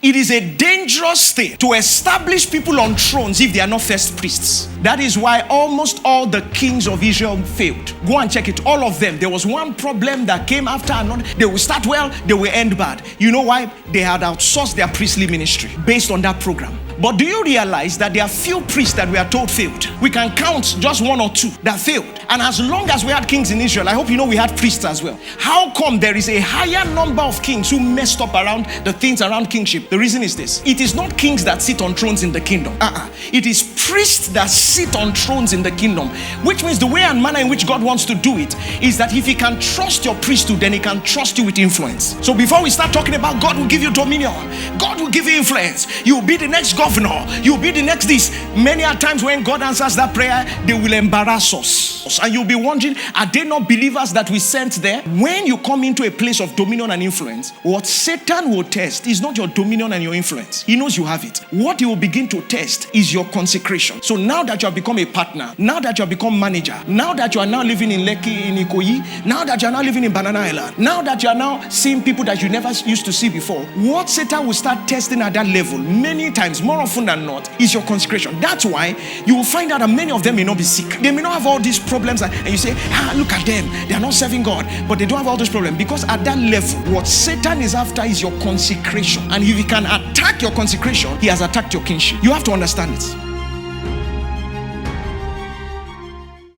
It is a dangerous thing to establish people on thrones if they are not first priests. That is why almost all the kings of Israel failed. Go and check it. All of them. There was one problem that came after another. They will start well, they will end bad. You know why? They had outsourced their priestly ministry based on that program. But do you realize that there are few priests that we are told failed? We can count just one or two that failed. And as long as we had kings in Israel, I hope you know we had priests as well. How come there is a higher number of kings who messed up around the things around kingship? The reason is this. It is not kings that sit on thrones in the kingdom. It is priests that sit on thrones in the kingdom. Which means the way and manner in which God wants to do it is that if he can trust your priesthood, then he can trust you with influence. So before we start talking about God will give you dominion, God will give you influence, you will be the next governor, you'll be the next this. Many a times when God answers that prayer, they will embarrass us. And you'll be wondering, are they not believers that we sent there? When you come into a place of dominion and influence, what Satan will test is not your dominion and your influence. He knows you have it. What he will begin to test is your consecration. So now that you have become a partner, now that you have become manager, now that you are now living in Lekki, in Ikoyi, now that you are now living in Banana Island, now that you are now seeing people that you never used to see before, what Satan will start testing at that level many times, more often than not, is your consecration. That's why you will find out that many of them may not be sick. They may not have all these problems, and you say, look at them, they are not serving God, but they don't have all those problems. Because at that level, what Satan is after is your consecration. And if he can attack your consecration, he has attacked your kingship. You have to understand it.